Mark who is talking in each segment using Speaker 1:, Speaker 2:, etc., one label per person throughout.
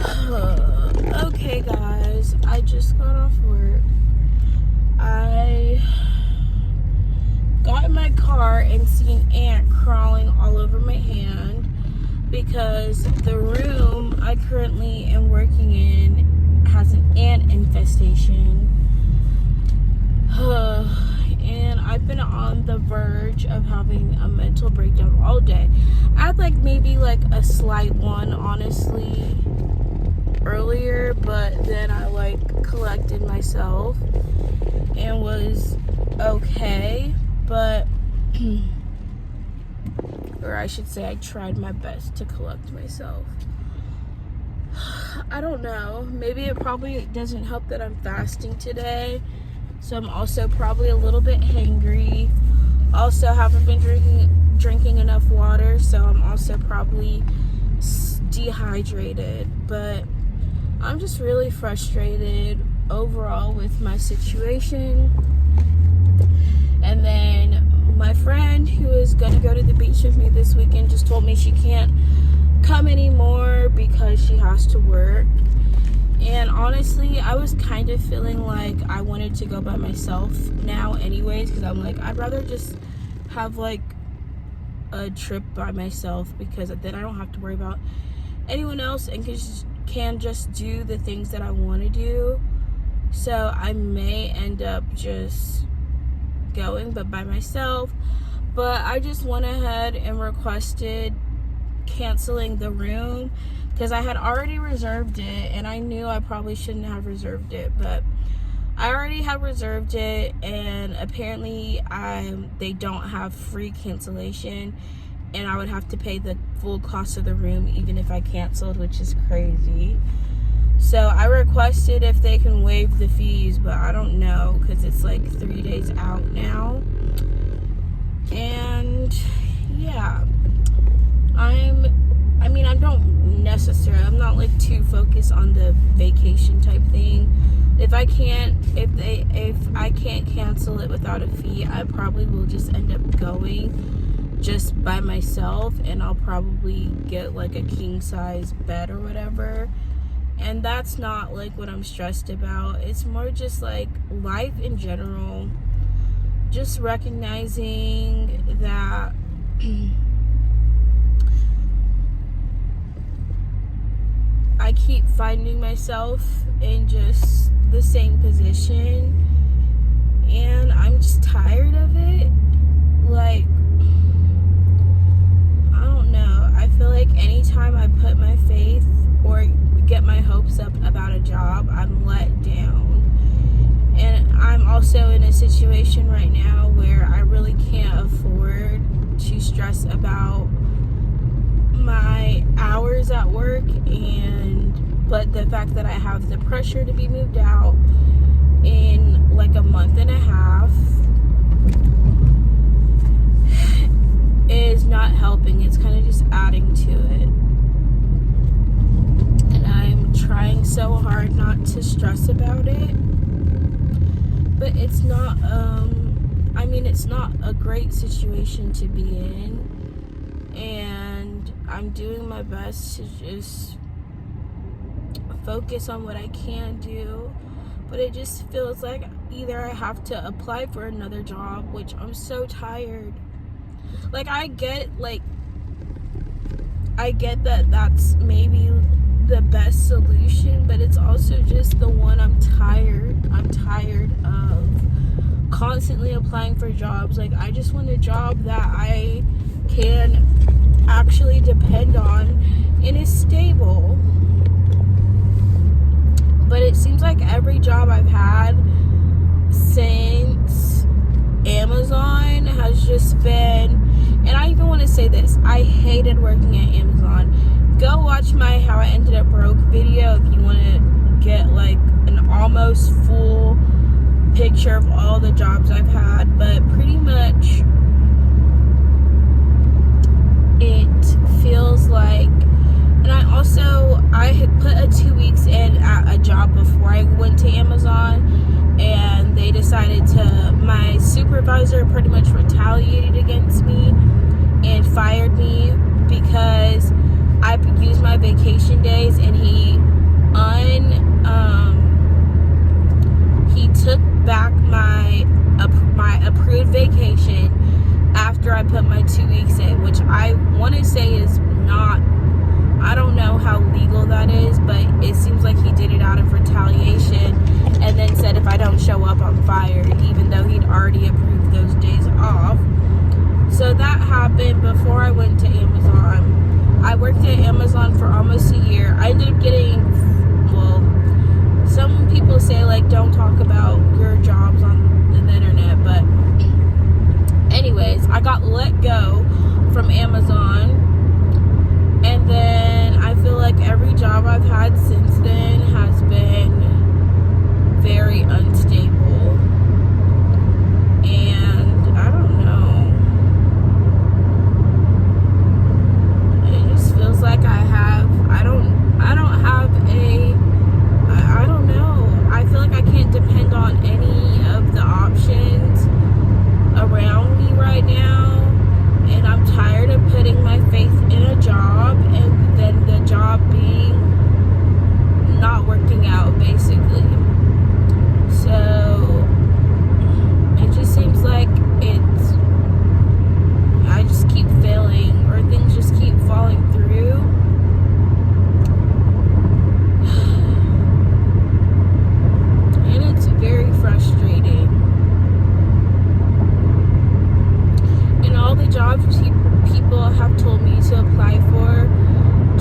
Speaker 1: Okay, guys, I just got off work. I got in my car and seen an ant crawling all over my hand because the room I currently am working in has an ant infestation. And I've been on the verge of having a mental breakdown all day. I had maybe a slight one, honestly, earlier, but then I collected myself and was okay, but or I should say I tried my best to collect myself. I don't know, maybe it probably doesn't help that I'm fasting today, so I'm also probably a little bit hangry. Also haven't been drinking enough water, so I'm also probably dehydrated, but I'm just really frustrated overall with my situation. And then my friend who is going to go to the beach with me this weekend just told me she can't come anymore because she has to work. And honestly, I was kind of feeling like I wanted to go by myself now anyways, because I'm I'd rather just have a trip by myself, because then I don't have to worry about anyone else and can just do the things that I want to do. So I may end up just going, but by myself. But I just went ahead and requested canceling the room because I had already reserved it, and I knew I probably shouldn't have reserved it, but I already had reserved it, and apparently they don't have free cancellation, and I would have to pay the full cost of the room even if I canceled, which is crazy. So I requested if they can waive the fees, but I don't know because it's 3 days out now. And yeah, I'm not too focused on the vacation type thing. If I can't cancel it without a fee, I probably will just end up going just by myself, and I'll probably get a king size bed or whatever. And that's not what I'm stressed about. It's more just life in general, just recognizing that I keep finding myself in just the same position, and I'm just tired of it. I don't know. I feel anytime I put my faith or get my hopes up about a job, I'm let down. And I'm also in a situation right now where I really can't afford to stress about my hours at work, but the fact that I have the pressure to be moved out in a month and a half is not helping. It's kind of just adding to it. And I'm trying so hard not to stress about it. But it's not, it's not a great situation to be in. And I'm doing my best to just focus on what I can do. But it just feels like either I have to apply for another job, which I'm so tired. I get that that's maybe the best solution, but it's also just the one I'm tired of constantly applying for jobs. I just want a job that I can actually depend on and is stable. But it seems every job I've had since Amazon has just been, and I even want to say this, I hated working at Amazon. Go watch my How I Ended Up Broke video if you want to get an almost full picture of all the jobs I've had. But pretty much it feels and I had put a 2 weeks in at a job before I went to Amazon, and they decided my supervisor pretty much retaliated against me fired me because I used my vacation days and he I want to say is not, I don't know how legal that is, but it seems like he did it out of retaliation and then said if I don't show up, I'm fired, even though he'd already approved those days off. So that happened before I went to Amazon. I worked at Amazon for almost a year. I ended up getting, well, some people say like don't talk about your jobs on the internet, but anyways, I got let go from Amazon, and then I feel like every job I've had since then has been very unstable, and I don't know, it just feels like I don't know, I feel like I can't depend on any of the options around me right now, and I'm tired of putting my faith in a job and then the job being not working out, basically. So it just seems like I just keep failing, or things just keep falling through. And it's very frustrating. And all the jobs people have told me to apply for,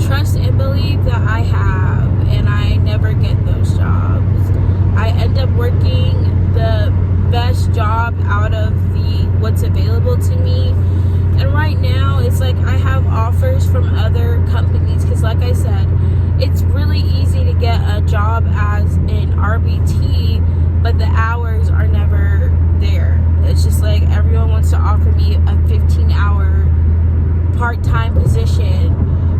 Speaker 1: trust and believe that I have, and I never get those jobs. I end up working the best job out of what's available to me, and right now it's like I have offers from other companies, because like I said, it's really easy to get a job as an RBT, but the hours are never there. It's just like everyone wants to offer me a 15-hour part-time position,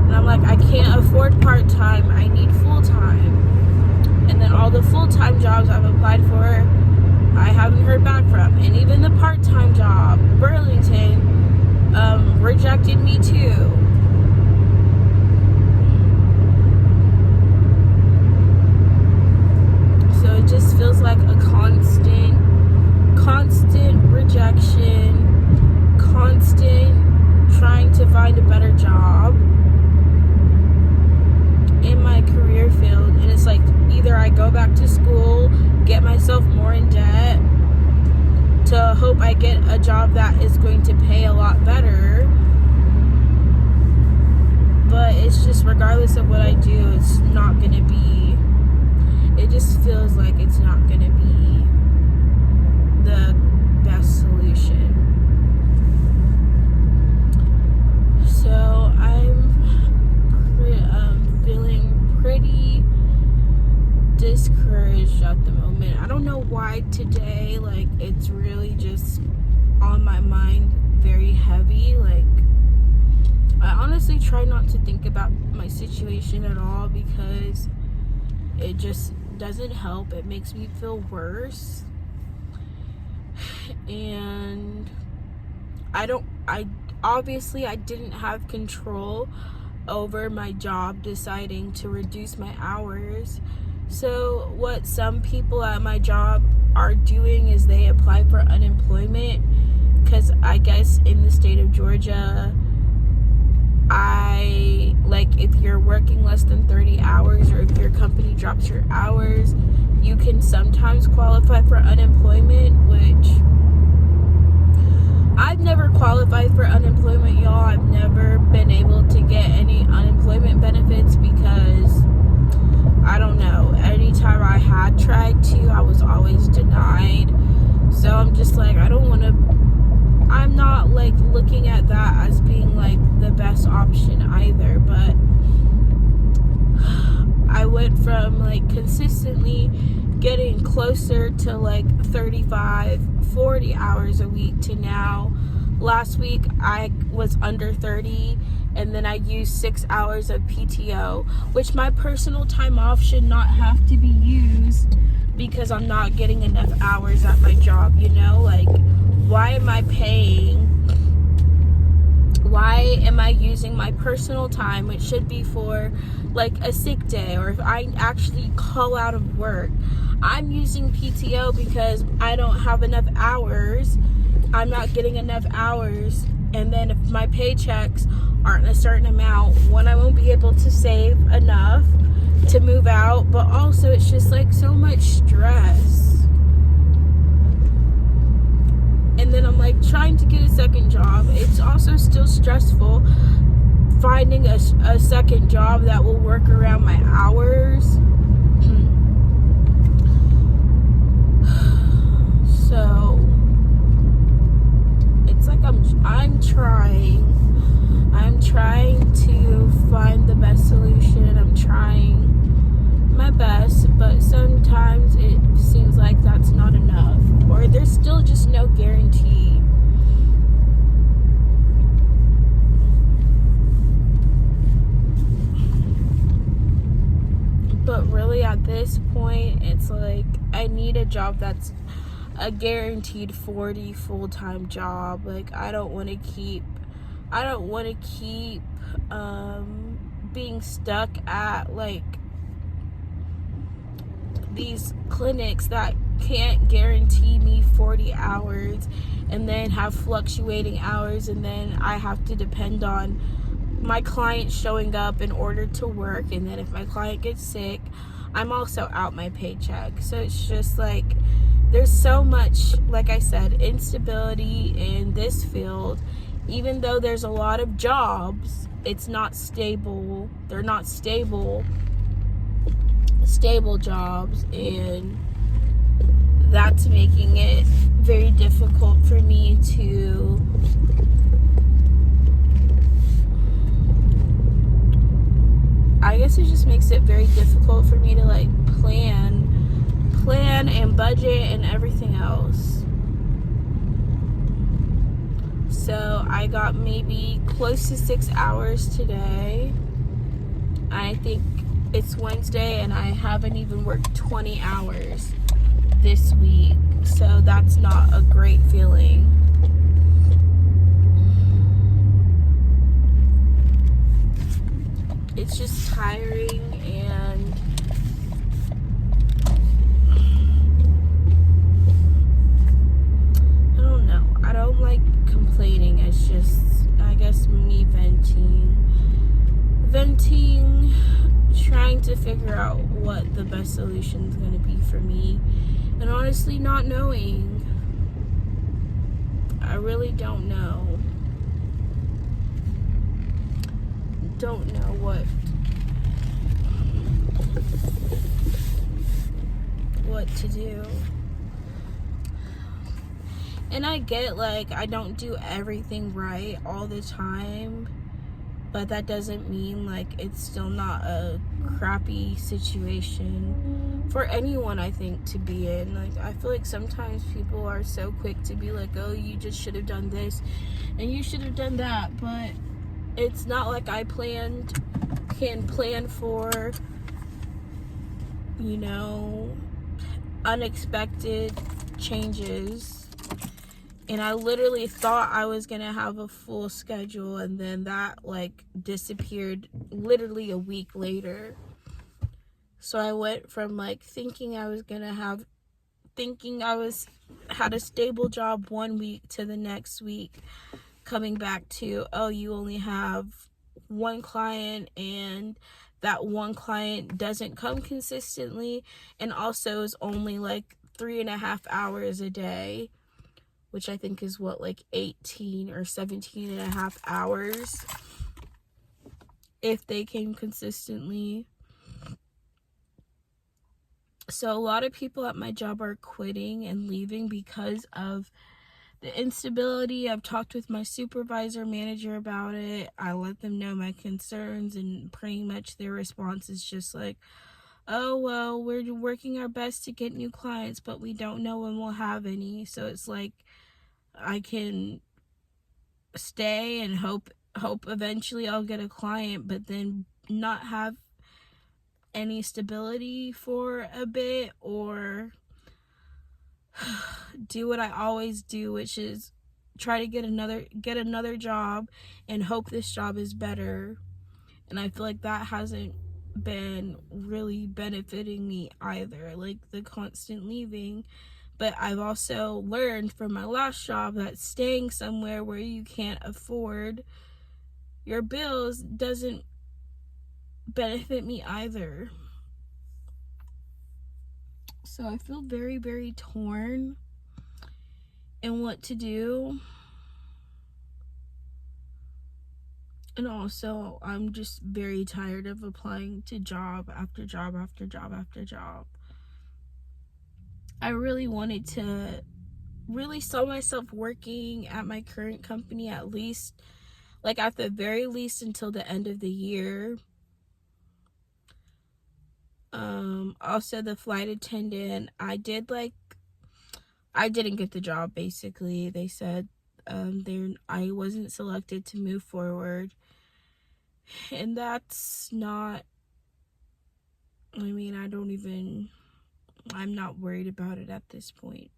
Speaker 1: and I'm like, I can't afford part-time, I need full-time. And then all the full-time jobs I've applied for, I haven't heard back from. And even the part-time job, Burlington, rejected me too. So it just feels like a constant rejection, constant trying to find a better job in my career field. And it's like either I go back to school, get myself more in debt to hope I get a job that is going to pay a lot better, but it's just, regardless of what I do, it's not gonna be, it just feels like it's not gonna be the best solution. So I'm feeling pretty discouraged at the moment. I don't know why today, like, it's really just on my mind, very heavy. Like, I honestly try not to think about my situation at all, because it just doesn't help. It makes me feel worse. And I obviously didn't have control over my job deciding to reduce my hours. So what some people at my job are doing is they apply for unemployment, because I guess in the state of Georgia, if you're working less than 30 hours, or if your company drops your hours, you can sometimes qualify for unemployment, which I've never qualified for unemployment, y'all. I've never been able to get any unemployment benefits, because I don't know, anytime I had tried to, I was always denied. So I'm just like, I'm not like looking at that as being like the best option either. But I went from like consistently getting closer to like 35, 40 hours a week to now, last week I was under 30, and then I used 6 hours of PTO, which my personal time off should not have to be used, because I'm not getting enough hours at my job, you know? Like, why am I using my personal time, which should be for like a sick day, or if I actually call out of work? I'm using PTO because I don't have enough hours. I'm not getting enough hours And then if my paychecks aren't a certain amount, one, I won't be able to save enough to move out, but also it's just like so much stress. And then I'm like trying to get a second job. It's also still stressful finding a second job that will work around my hours. So it's like I'm trying to find the best solution. I'm trying my best, but sometimes it seems like that's not enough, or there's still just no guarantee. But really at this point, it's like I need a job that's a guaranteed 40 full-time job. Like I don't want to keep being stuck at like these clinics that can't guarantee me 40 hours and then have fluctuating hours, and then I have to depend on my client showing up in order to work, and then if my client gets sick, I'm also out my paycheck. So it's just like there's so much, like I said, instability in this field. Even though there's a lot of jobs, it's not stable. They're not stable jobs, and that's making it very difficult for me to I guess it just makes it very difficult for me to like plan and budget and everything else. So I got maybe close to 6 hours today. I think it's Wednesday and I haven't even worked 20 hours this week. So that's not a great feeling. It's just tiring, and I don't know. I don't like complaining. It's just, I guess, me venting, trying to figure out what the best solution is going to be for me, and honestly not knowing. I really don't know. Don't know what to do. And I get like I don't do everything right all the time, but that doesn't mean like it's still not a crappy situation for anyone, I think, to be in. Like I feel like sometimes people are so quick to be like, oh, you just should have done this and you should have done that, but it's not like I can plan for, you know, unexpected changes. And I literally thought I was gonna have a full schedule, and then that like disappeared literally a week later. So I went from like thinking I had a stable job one week to the next week coming back to, oh, you only have one client, and that one client doesn't come consistently, and also is only like 3.5 hours a day, which I think is what, like 18 or 17.5 hours if they came consistently. So a lot of people at my job are quitting and leaving because of the instability. I've talked with my supervisor, manager about it. I let them know my concerns, and pretty much their response is just like, oh, well, we're working our best to get new clients, but we don't know when we'll have any. So it's like I can stay and hope eventually I'll get a client, but then not have any stability for a bit, or do what I always do, which is try to get another job and hope this job is better. And I feel like that hasn't been really benefiting me either, like the constant leaving. But I've also learned from my last job that staying somewhere where you can't afford your bills doesn't benefit me either. So I feel very, very torn in what to do. And also, I'm just very tired of applying to job after job after job after job. I really wanted to really saw myself working at my current company at least, like at the very least until the end of the year. Also the flight attendant, I didn't get the job basically. They said I wasn't selected to move forward. And that's not, I mean, I'm not worried about it at this point.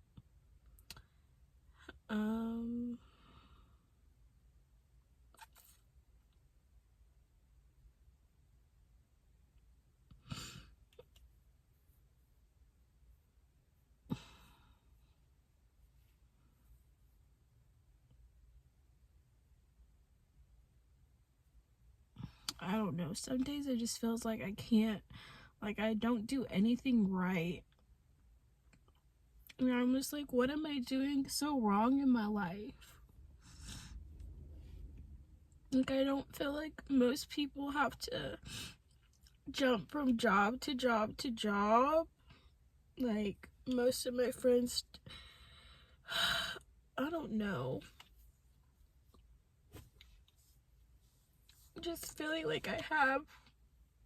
Speaker 1: I don't know. Some days it just feels like I don't do anything right. And I'm just like, what am I doing so wrong in my life? Like, I don't feel like most people have to jump from job to job to job. Like, most of my friends, I don't know. Just feeling like I have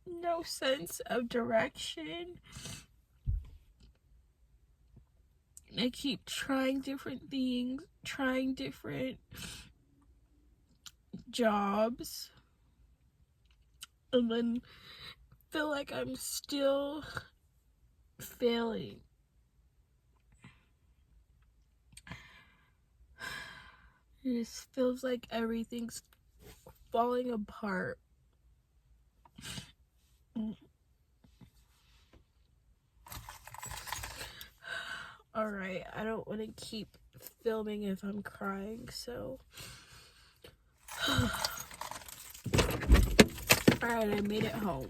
Speaker 1: no sense of direction. I keep trying different things, trying different jobs, and then feel like I'm still failing. It just feels like everything's falling apart. Alright, I don't want to keep filming if I'm crying, so. Alright, I made it home.